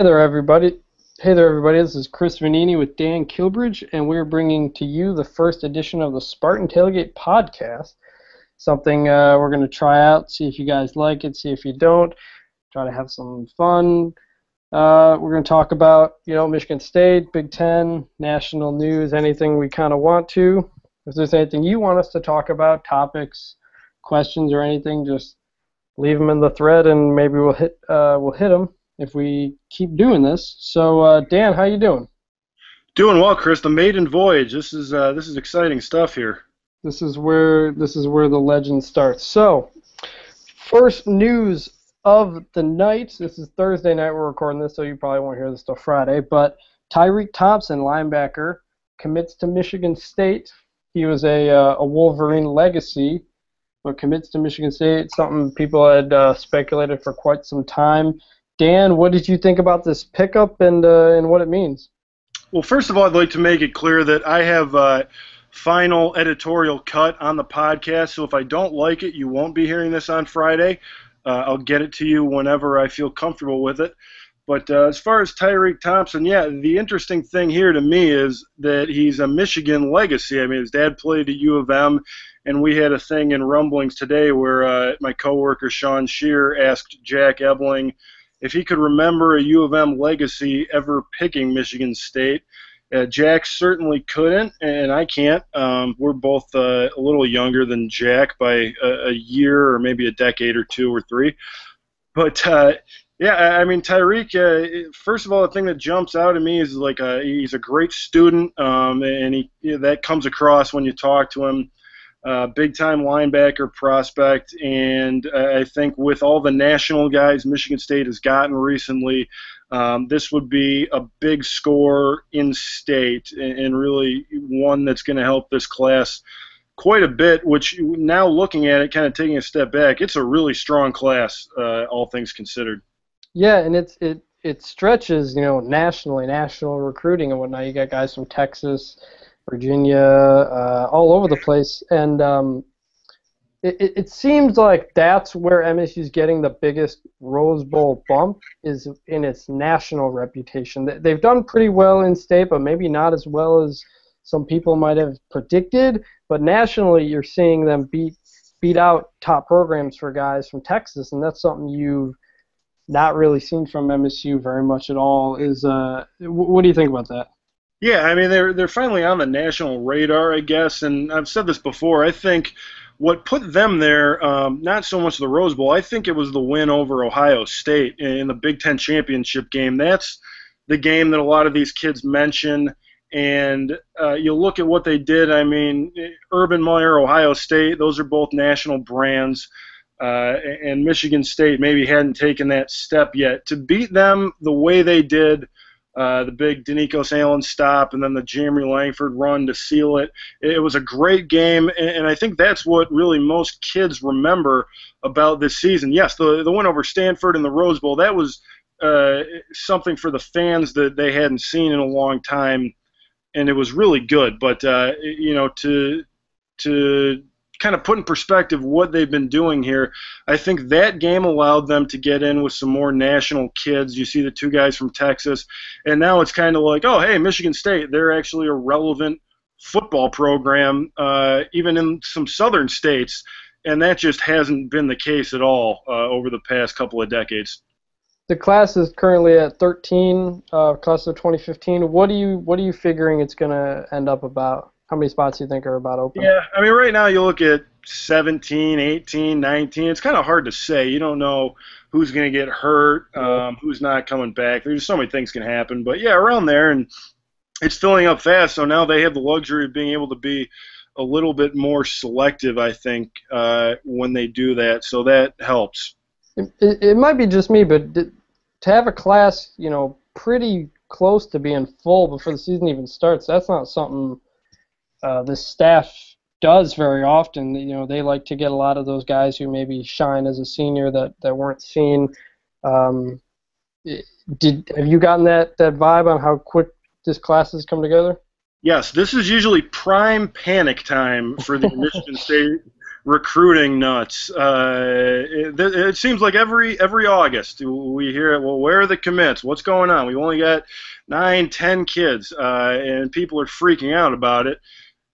Hey there, everybody. Hey there, everybody. This is Chris Vanini with Dan Kilbridge, and we're bringing to you the first edition of the Spartan Tailgate podcast. Something we're going to try out, see if you guys like it, see if you don't. Try to have some fun. We're going to talk about, Michigan State, Big Ten, national news, anything we kind of want to. If there's anything you want us to talk about, topics, questions, or anything, just leave them in the thread, and maybe we'll hit them if we keep doing this. So, Dan, how you doing? Doing well, Chris. The maiden voyage. This is exciting stuff here. This is where the legend starts. So, first news of the night. This is Thursday night. We're recording this, so you probably won't hear this till Friday. But Tyriq Thompson, linebacker, commits to Michigan State. He was a Wolverine legacy, but commits to Michigan State. Something people had speculated for quite some time. Dan, what did you think about this pickup and what it means? Well, first of all, I'd like to make it clear that I have final editorial cut on the podcast, so if I don't like it, you won't be hearing this on Friday. I'll get it to you whenever I feel comfortable with it. But as far as Tyriq Thompson, yeah, the interesting thing here to me is that he's a Michigan legacy. I mean, his dad played at U of M, and we had a thing in Rumblings today where my coworker Sean Shear asked Jack Ebling if he could remember a U of M legacy ever picking Michigan State. Jack certainly couldn't, and I can't. We're both a little younger than Jack by a year or maybe a decade or two or three. But, yeah, I mean, Tyriq, first of all, the thing that jumps out at me is like he's a great student, and that comes across when you talk to him. Big-time linebacker prospect, and I think with all the national guys Michigan State has gotten recently, this would be a big score in state and really one that's going to help this class quite a bit, which now looking at it, kind of taking a step back, it's a really strong class, all things considered. Yeah, and it stretches, nationally, national recruiting and whatnot. You got guys from Texas, Virginia, all over the place, and it seems like that's where MSU's getting the biggest Rose Bowl bump is in its national reputation. They've done pretty well in state, but maybe not as well as some people might have predicted. But nationally, you're seeing them beat out top programs for guys from Texas, and that's something you've not really seen from MSU very much at all. What do you think about that? Yeah, I mean, they're finally on the national radar, I guess, and I've said this before. I think what put them there, not so much the Rose Bowl, I think it was the win over Ohio State in the Big Ten championship game. That's the game that a lot of these kids mention, and you look at what they did. I mean, Urban Meyer, Ohio State, those are both national brands, and Michigan State maybe hadn't taken that step yet. To beat them the way they did, the big Danicos Allen stop, and then the Jeremy Langford run to seal it. It was a great game, and I think that's what really most kids remember about this season. Yes, the win over Stanford in the Rose Bowl, that was something for the fans that they hadn't seen in a long time, and it was really good. But, to kind of put in perspective what they've been doing here, I think that game allowed them to get in with some more national kids. You see the two guys from Texas, and now it's kind of like, oh, hey, Michigan State, they're actually a relevant football program, even in some southern states, and that just hasn't been the case at all over the past couple of decades. The class is currently at 13, class of 2015. What are you figuring it's going to end up about? How many spots do you think are about open? Yeah, I mean, right now you look at 17, 18, 19. It's kind of hard to say. You don't know who's going to get hurt, who's not coming back. There's so many things can happen. But, yeah, around there, and it's filling up fast. So now they have the luxury of being able to be a little bit more selective, I think, when they do that. So that helps. It might be just me, but to have a class, pretty close to being full before the season even starts, that's not something the staff does very often. They like to get a lot of those guys who maybe shine as a senior that weren't seen. Have you gotten that vibe on how quick this class has come together? Yes, this is usually prime panic time for the Michigan State recruiting nuts. It seems like every August we hear, well, where are the commits? What's going on? We've only got 9, 10 kids, and people are freaking out about it.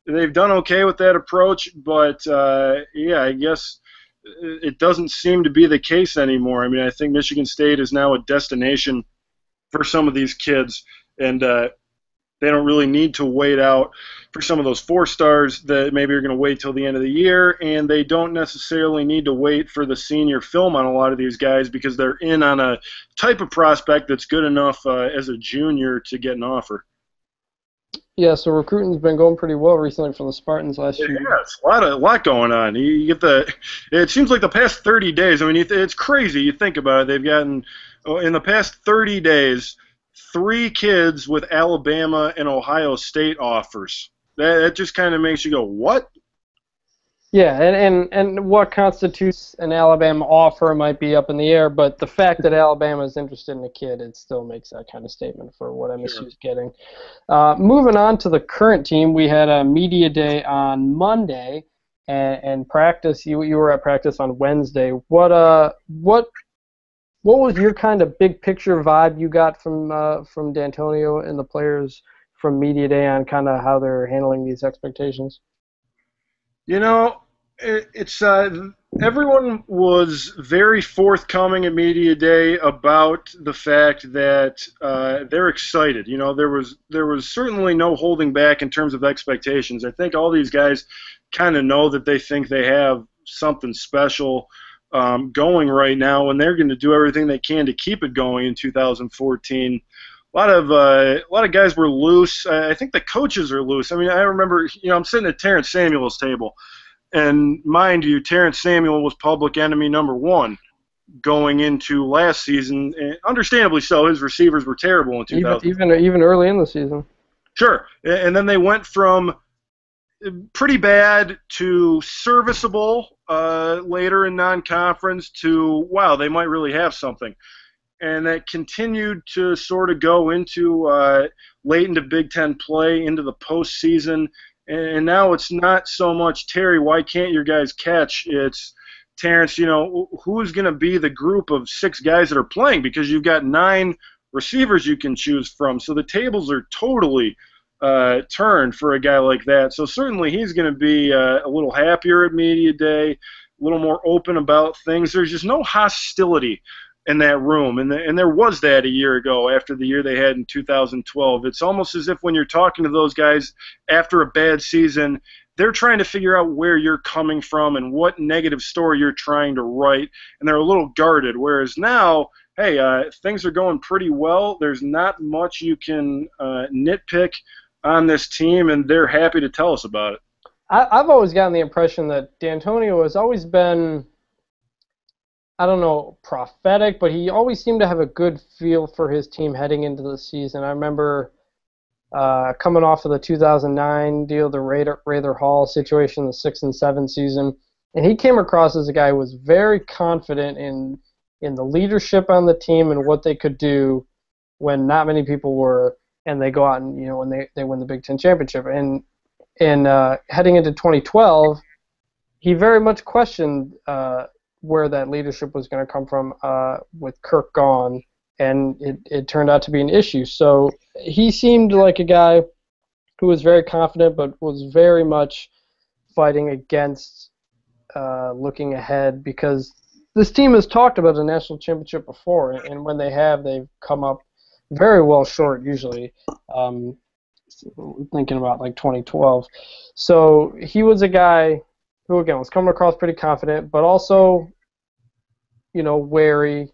They've done okay with that approach, but yeah, I guess it doesn't seem to be the case anymore. I mean, I think Michigan State is now a destination for some of these kids, and they don't really need to wait out for some of those 4-stars that maybe are going to wait till the end of the year, and they don't necessarily need to wait for the senior film on a lot of these guys because they're in on a type of prospect that's good enough as a junior to get an offer. Yeah, so recruiting's been going pretty well recently for the Spartans last year. Yeah, it's a lot going on. You get it seems like the past 30 days, I mean, it's crazy. You think about it, they've gotten, in the past 30 days, 3 kids with Alabama and Ohio State offers. That just kind of makes you go, what? Yeah, and what constitutes an Alabama offer might be up in the air, but the fact that Alabama is interested in a kid, it still makes that kind of statement for what MSU is getting. Moving on to the current team, we had a media day on Monday, and practice. You were at practice on Wednesday. What was your kind of big picture vibe you got from D'Antonio and the players from media day on kind of how they're handling these expectations? You know, it's everyone was very forthcoming at media day about the fact that they're excited. You know, there was certainly no holding back in terms of expectations. I think all these guys kind of know that they think they have something special going right now, and they're going to do everything they can to keep it going in 2014. A lot of guys were loose. I think the coaches are loose. I mean, I remember, I'm sitting at Terrence Samuel's table, and mind you, Terrence Samuel was public enemy number 1 going into last season. And understandably so, his receivers were terrible in 2000. Even early in the season. Sure, and then they went from pretty bad to serviceable later in non-conference to, wow, they might really have something. And that continued to sort of go into late into Big Ten play, into the postseason. And now it's not so much, Terry, why can't your guys catch? It's, Terrence, who's going to be the group of 6 guys that are playing? Because you've got 9 receivers you can choose from. So the tables are totally turned for a guy like that. So certainly he's going to be a little happier at media day, a little more open about things. There's just no hostility in that room, and there was that a year ago after the year they had in 2012. It's almost as if when you're talking to those guys after a bad season, they're trying to figure out where you're coming from and what negative story you're trying to write, and they're a little guarded. Whereas now, hey, things are going pretty well. There's not much you can nitpick on this team, and they're happy to tell us about it. I've always gotten the impression that D'Antonio has always been, I don't know, prophetic, but he always seemed to have a good feel for his team heading into the season. I remember coming off of the 2009 deal, the Rather Hall situation, the 6 and 7 season, and he came across as a guy who was very confident in the leadership on the team and what they could do when not many people were, and they go out and when they win the Big Ten championship. And heading into 2012, he very much questioned where that leadership was going to come from with Kirk gone, and it turned out to be an issue. So he seemed like a guy who was very confident but was very much fighting against looking ahead, because this team has talked about a national championship before, and when they have, they've come up very well short usually, thinking about like 2012. So he was a guy who, again, was coming across pretty confident, but also, wary.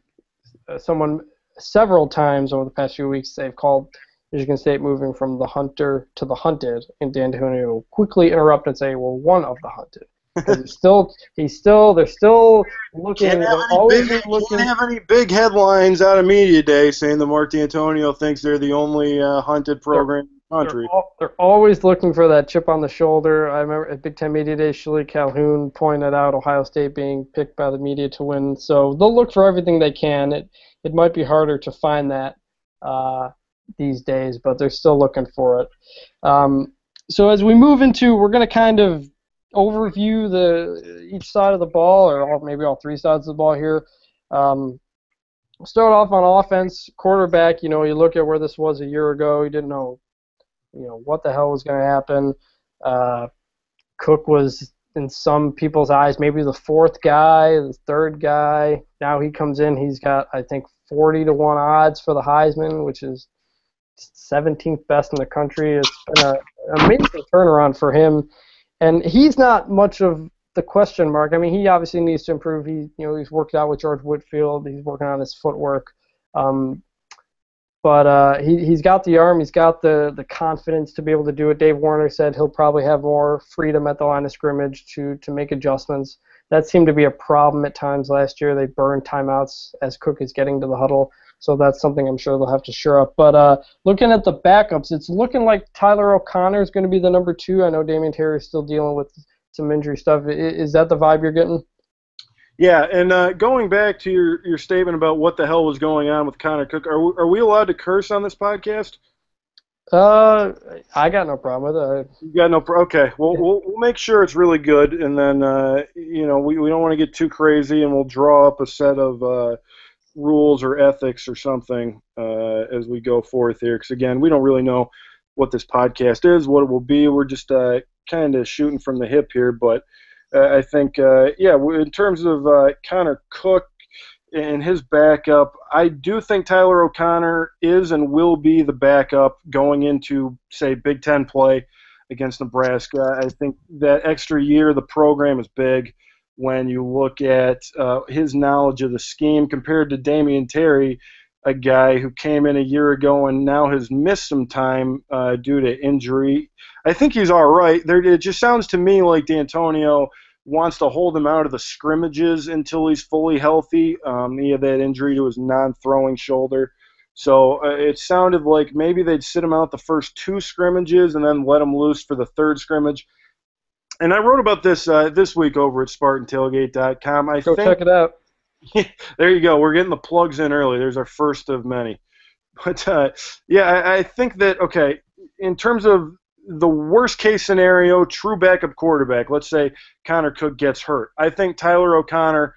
Someone several times over the past few weeks, they've called Michigan State moving from the hunter to the hunted, and D'Antonio will quickly interrupt and say, well, one of the hunted. Because they're still looking. Can't have any big headlines out of media day saying that Mark D'Antonio thinks they're the only hunted program in the country. They're always looking for that chip on the shoulder. I remember at Big Ten Media Day, Shirley Calhoun pointed out Ohio State being picked by the media to win. So they'll look for everything they can. It might be harder to find that these days, but they're still looking for it. So as we move into, we're going to kind of overview each side of the ball, or maybe all three sides of the ball here. Start off on offense, quarterback. You look at where this was a year ago. You didn't know, what the hell was going to happen. Cook was, in some people's eyes, maybe the fourth guy, the third guy. Now he comes in. He's got, I think, 40-1 odds for the Heisman, which is 17th best in the country. It's been an amazing turnaround for him, and he's not much of the question mark. I mean, he obviously needs to improve. He's worked out with George Whitfield. He's working on his footwork, but he's got the arm. He's got the confidence to be able to do it. Dave Warner said he'll probably have more freedom at the line of scrimmage to make adjustments. That seemed to be a problem at times last year. They burned timeouts as Cook is getting to the huddle. So that's something I'm sure they'll have to shore up. But looking at the backups, it's looking like Tyler O'Connor is going to be the number 2. I know Damian Terry is still dealing with some injury stuff. Is that the vibe you're getting? Yeah, and going back to your statement about what the hell was going on with Connor Cook, are we allowed to curse on this podcast? I got no problem with it. You got no okay. Well, we'll make sure it's really good, and then we don't want to get too crazy, and we'll draw up a set of rules or ethics or something as we go forth here. Because again, we don't really know what this podcast is, what it will be. We're just kind of shooting from the hip here, but I think in terms of Connor Cook and his backup, I do think Tyler O'Connor is and will be the backup going into, say, Big Ten play against Nebraska. I think that extra year of the program is big when you look at his knowledge of the scheme compared to Damian Terry, a guy who came in a year ago and now has missed some time due to injury. I think he's all right. It just sounds to me like D'Antonio wants to hold him out of the scrimmages until he's fully healthy. He had that injury to his non-throwing shoulder. So it sounded like maybe they'd sit him out the first 2 scrimmages and then let him loose for the 3rd scrimmage. And I wrote about this this week over at SpartanTailgate.com. Go check it out. There you go. We're getting the plugs in early. There's our first of many. But, I think that, okay, in terms of the worst-case scenario, true backup quarterback, let's say Connor Cook gets hurt. I think Tyler O'Connor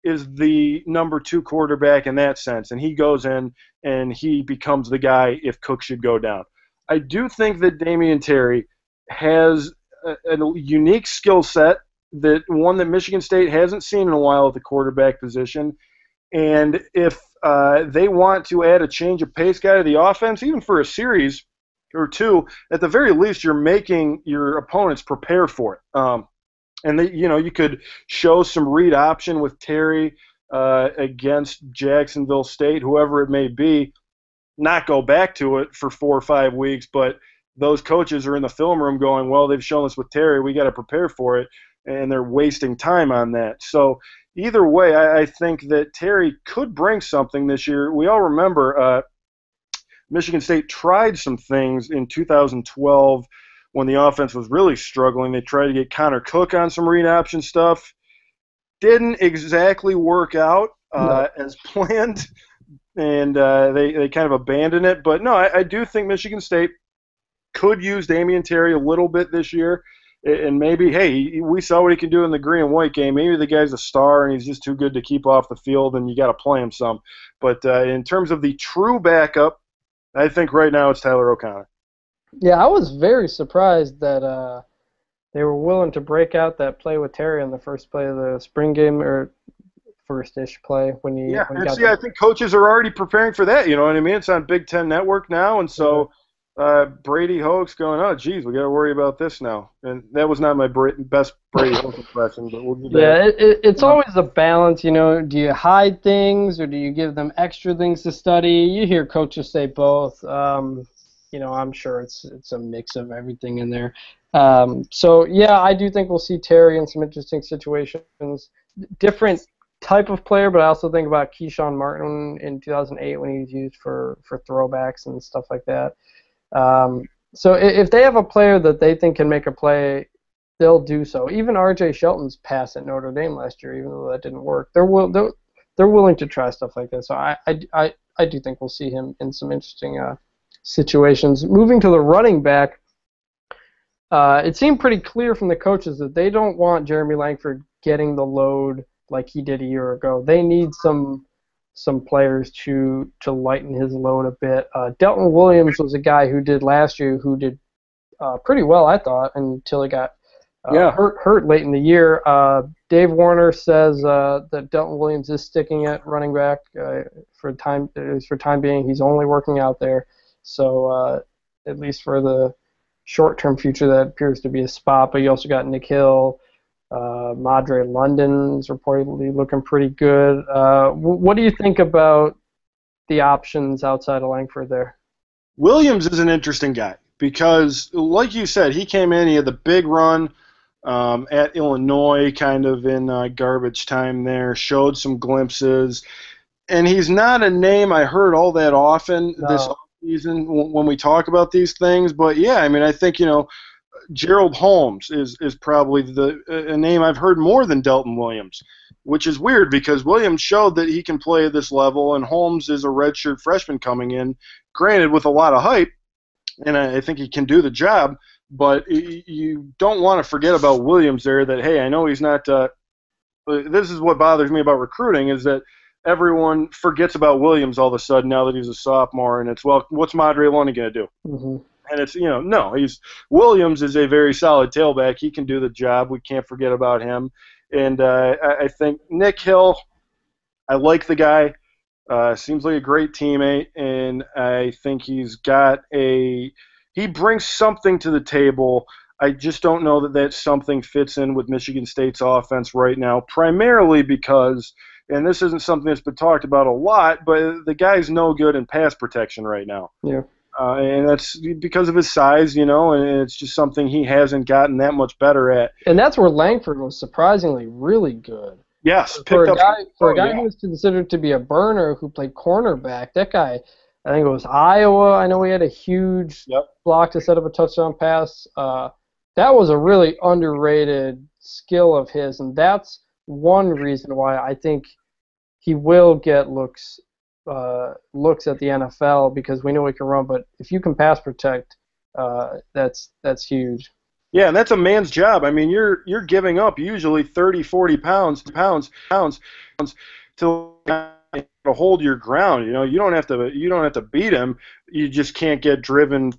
is the number 2 quarterback in that sense, and he goes in and he becomes the guy if Cook should go down. I do think that Damian Terry has a unique skill set, one that Michigan State hasn't seen in a while at the quarterback position. And if they want to add a change of pace guy to the offense, even for a series or 2, at the very least, you're making your opponents prepare for it. And you could show some read option with Terry against Jacksonville State, whoever it may be, not go back to it for 4 or 5 weeks, but those coaches are in the film room going, well, they've shown us with Terry, we got to prepare for it, and they're wasting time on that. So either way, I think that Terry could bring something this year. We all remember Michigan State tried some things in 2012 when the offense was really struggling. They tried to get Connor Cook on some read option stuff. Didn't exactly work out as planned, and they kind of abandoned it. But no, I do think Michigan State could use Damian Terry a little bit this year. And maybe, hey, we saw what he can do in the green and white game. Maybe the guy's a star and he's just too good to keep off the field and you got to play him some. But in terms of the true backup, I think right now it's Tyler O'Connor. Yeah, I was very surprised that they were willing to break out that play with Terry in the first play of the spring game, or first-ish play when he. Yeah, and see, I think coaches are already preparing for that. You know what I mean? It's on Big Ten Network now, and so Brady Hoke's going, oh, geez, we got to worry about this now. And that was not my best Brady Hoke impression, but we'll do that. Yeah, it's always a balance. Do you hide things or do you give them extra things to study? You hear coaches say both. I'm sure it's a mix of everything in there. So, yeah, I do think we'll see Terry in some interesting situations. Different type of player, but I also think about Keyshawn Martin in 2008 when he was used for throwbacks and stuff like that. So if they have a player that they think can make a play, they'll do so. Even R.J. Shelton's pass at Notre Dame last year, even though that didn't work, they're willing to try stuff like that. So I do think we'll see him in some interesting situations. Moving to the running back, it seemed pretty clear from the coaches that they don't want Jeremy Langford getting the load like he did a year ago. They need some players to lighten his load a bit. Delton Williams was a guy who did last year who did pretty well, I thought, until he got hurt late in the year. Dave Warner says that Delton Williams is sticking at running back for time being. He's only working out there, so at least for the short-term future, that appears to be a spot. But you also got Nick Hill, Madre London's reportedly looking pretty good. What do you think about the options outside of Langford there? Williams is an interesting guy because, like you said, he came in, he had the big run at Illinois, kind of in garbage time there, showed some glimpses, and he's not a name I heard all that often this season when we talk about these things. But yeah, I mean, I think Gerald Holmes is probably a name I've heard more than Delton Williams, which is weird because Williams showed that he can play at this level, and Holmes is a redshirt freshman coming in, granted with a lot of hype, and I think he can do the job. But you don't want to forget about Williams there. That hey, I know he's not. This is what bothers me about recruiting is that everyone forgets about Williams all of a sudden now that he's a sophomore, and it's what's Madre London going to do? Mm-hmm. And it's no, Williams is a very solid tailback. He can do the job. We can't forget about him. And I think Nick Hill, I like the guy. Seems like a great teammate, and I think he brings something to the table. I just don't know that something fits in with Michigan State's offense right now, primarily because, and this isn't something that's been talked about a lot, but the guy's no good in pass protection right now. Yeah. And that's because of his size, and it's just something he hasn't gotten that much better at. And that's where Langford was surprisingly really good. Yes, for a guy who was considered to be a burner who played cornerback, that guy, I think it was Iowa. I know he had a huge block to set up a touchdown pass. That was a really underrated skill of his, and that's one reason why I think he will get looks at the NFL because we know he can run. But if you can pass protect, that's huge. Yeah, and that's a man's job. I mean, you're giving up usually 30, 40 pounds to hold your ground. You don't have to beat him. You just can't get driven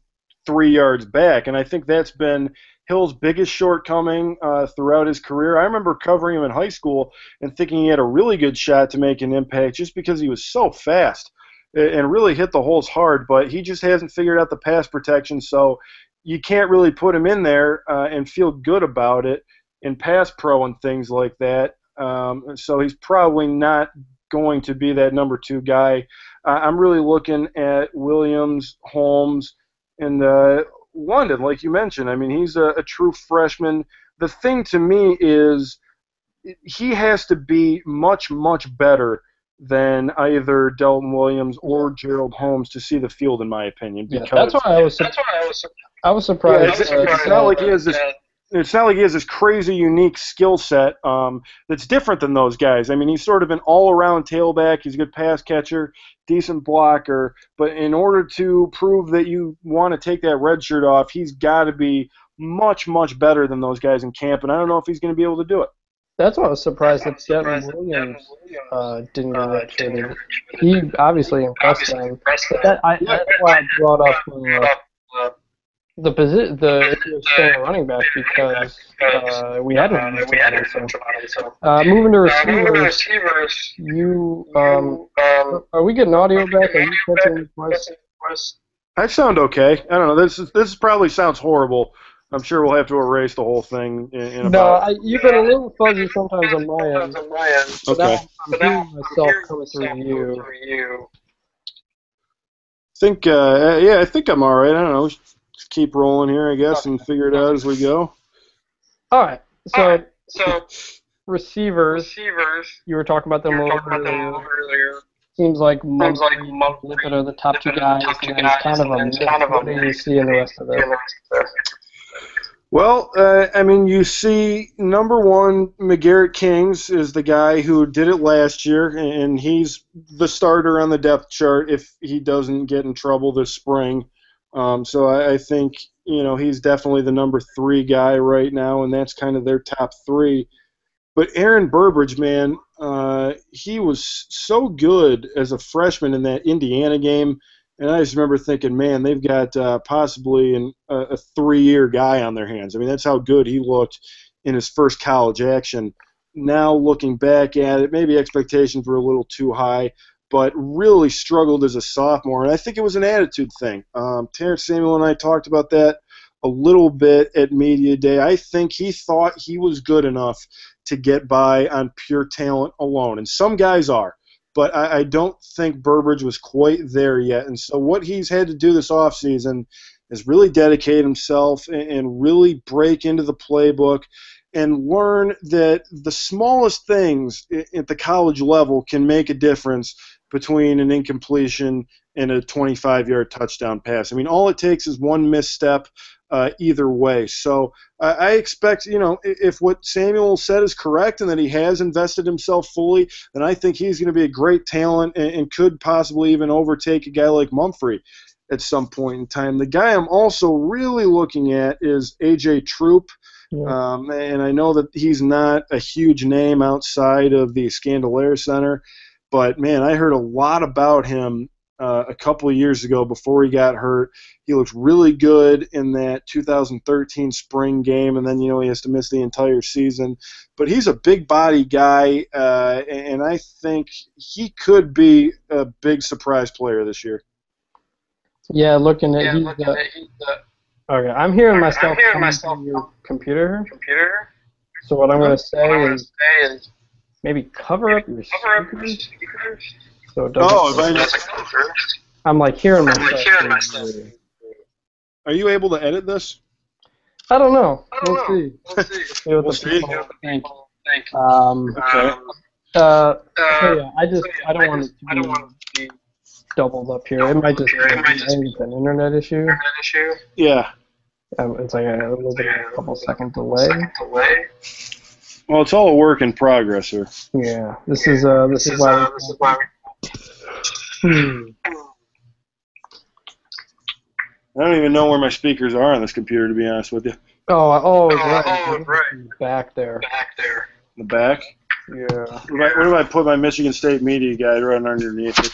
3 yards back. And I think that's been Hill's biggest shortcoming throughout his career. I remember covering him in high school and thinking he had a really good shot to make an impact just because he was so fast and really hit the holes hard. But he just hasn't figured out the pass protection, so you can't really put him in there and feel good about it in pass pro and things like that. So he's probably not going to be that number 2 guy. I'm really looking at Williams, Holmes, and London, like you mentioned. I mean, he's a true freshman. The thing to me is he has to be much, much better than either Delton Williams or Gerald Holmes to see the field, in my opinion. Because that's why I was surprised. Yeah, it's not like he has this. It's not like he has this crazy, unique skill set that's different than those guys. I mean, he's sort of an all-around tailback. He's a good pass catcher, decent blocker. But in order to prove that you want to take that red shirt off, he's got to be much, much better than those guys in camp. And I don't know if he's going to be able to do it. That's why I was surprised that Devin Williams didn't get redshirted. He obviously impressed them. That's why I brought up the staying running back because we had him. Moving to receivers, are we getting audio back? Are you catching the voice? I sound okay. I don't know. This probably sounds horrible. I'm sure we'll have to erase the whole thing in about... No, you've been a little fuzzy sometimes on my end. Okay. I'm hearing myself coming through you. I think I'm all right. I don't know. Just keep rolling here, I guess, and figure it out as we go. All right. So receivers, you were talking about them a little earlier. Seems like Lippett are the top 2 guys, and then it's kind of a myth. What do you see in the rest of it? Well, I mean, you see, number 1, McGarrett Kings is the guy who did it last year, and he's the starter on the depth chart if he doesn't get in trouble this spring. So I think he's definitely the number 3 guy right now, and that's kind of their top 3. But Aaron Burbridge, man, he was so good as a freshman in that Indiana game, and I just remember thinking, man, they've got possibly a 3-year guy on their hands. I mean, that's how good he looked in his first college action. Now looking back at it, maybe expectations were a little too high, but really struggled as a sophomore, and I think it was an attitude thing. Terrence Samuel and I talked about that a little bit at Media Day. I think he thought he was good enough to get by on pure talent alone, and some guys are, but I don't think Burbridge was quite there yet. And so what he's had to do this offseason is really dedicate himself and really break into the playbook and learn that the smallest things at the college level can make a difference between an incompletion and a 25-yard touchdown pass. I mean, all it takes is one misstep either way. So I expect, if what Samuel said is correct and that he has invested himself fully, then I think he's going to be a great talent and could possibly even overtake a guy like Mumphrey at some point in time. The guy I'm also really looking at is A.J. Troop. Yeah. And I know that he's not a huge name outside of the Scandalaire Center, but, man, I heard a lot about him a couple of years ago before he got hurt. He looked really good in that 2013 spring game, and then, he has to miss the entire season. But he's a big-body guy, and I think he could be a big surprise player this year. Yeah, looking at okay, I'm hearing myself on your computer. So what I'm going to say is maybe cover up your speakers. So it doesn't I'm like hearing myself. Are you able to edit this? I don't know. We'll see. We'll see. Okay. Okay. Yeah, I don't want it to be doubled up here. It might just be an internet issue. Yeah. It's like a little bit of a couple second delay. Well, it's all a work in progress here. Yeah. This is why. I don't even know where my speakers are on this computer, to be honest with you. Right. Back there. In the back? Yeah. What if I put my Michigan State media guide right underneath it?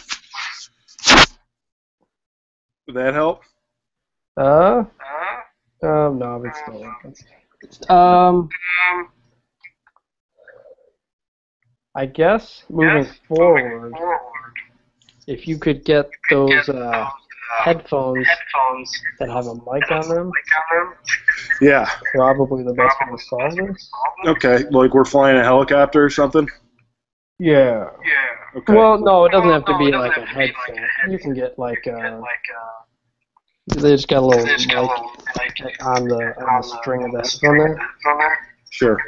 Would that help? No, it's still working. I guess moving forward, if you could get those headphones that have a mic on them, yeah, probably the best way to solve this. Okay, like we're flying a helicopter or something? Yeah. Okay. Well, no, it doesn't have to be like a headset. You can get like they just got a little mic on the string of the headphone there. Sure.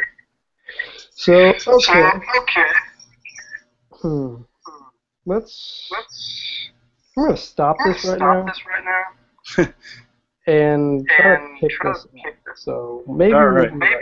So, okay. I'm going to stop this right now and try to pick this up. So maybe all right. Maybe